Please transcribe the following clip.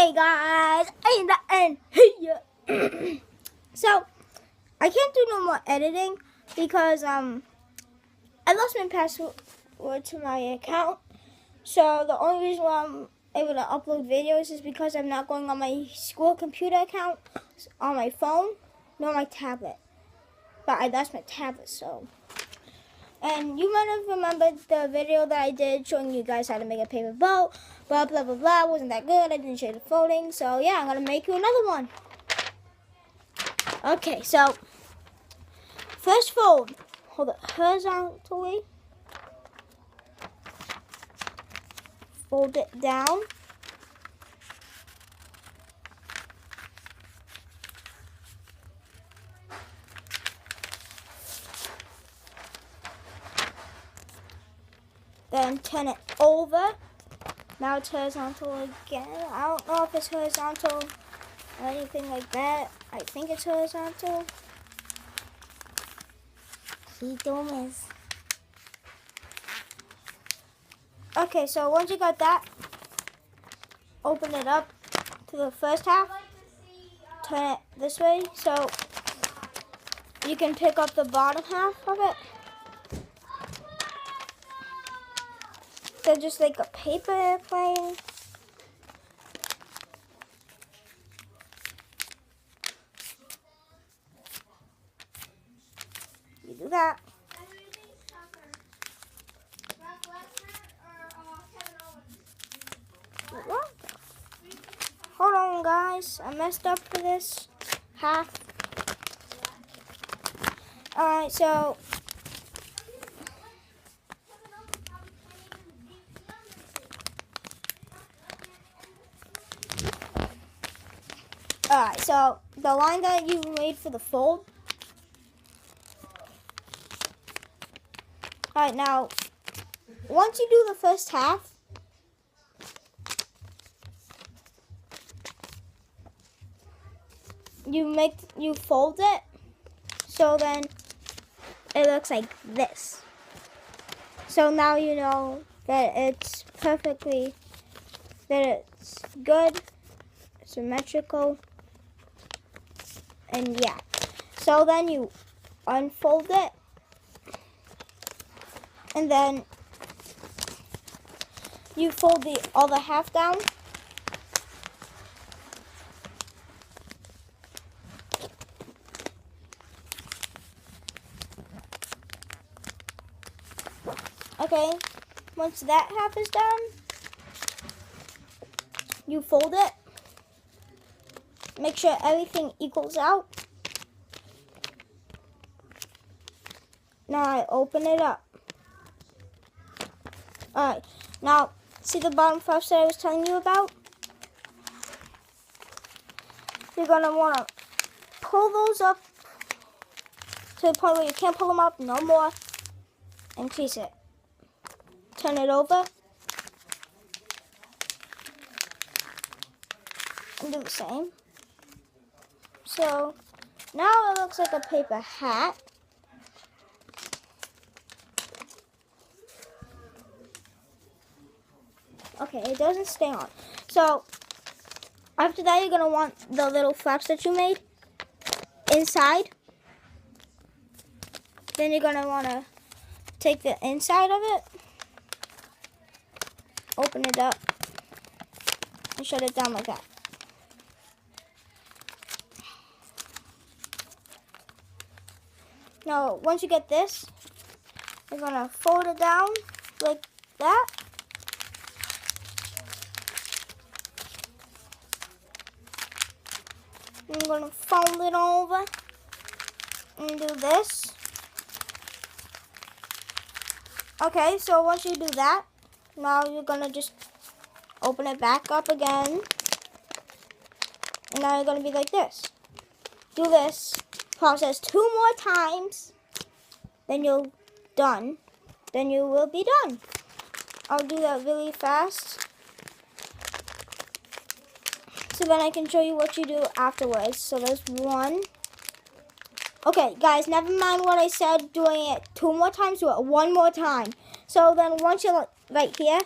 Hey guys, in the end, hey. So I can't do no more editing because I lost my password to my account. So the only reason why I'm able to upload videos is because I'm not going on my school computer account on my phone nor my tablet. But I lost my tablet, so. And you might have remembered the video that I did showing you guys how to make a paper boat. Blah, blah, blah, blah. Wasn't that good. I didn't show the folding. So, yeah, I'm going to make you another one. Okay, so first fold. Hold it horizontally. Fold it down. Then turn it over. Now it's horizontal again. I don't know if it's horizontal or anything like that. I think it's horizontal. He don't miss. Okay, so once you got that, open it up to the first half. Turn it this way so you can pick up the bottom half of it. They're just like a paper airplane. You do that. What? Hold on, guys. I messed up for this half. Alright, so the line that you made for the fold. Alright, now, once you do the first half, you fold it, so then it looks like this. So now you know that it's perfectly, that it's good, symmetrical, and yeah. So then you unfold it, and then you fold the other half down. Okay, once that half is done, you fold it. Make sure everything equals out. Now I open it up. Alright, now see the bottom flaps that I was telling you about? You're going to want to pull those up to the point where you can't pull them up no more and crease it. Turn it over and do the same. So now it looks like a paper hat. Okay, it doesn't stay on. So after that, you're going to want the little flaps that you made inside. Then you're going to want to take the inside of it, open it up, and shut it down like that. Now, once you get this, you're going to fold it down like that. I'm going to fold it over and do this. Okay, so once you do that, now you're going to just open it back up again. And now you're going to be like this. Do this process 2 more times, then you're done. Then you will be done. I'll do that really fast, so then I can show you what you do afterwards. So there's 1. Okay, guys, never mind what I said, doing it 2 more times, do it 1 more time. So then once you're right here,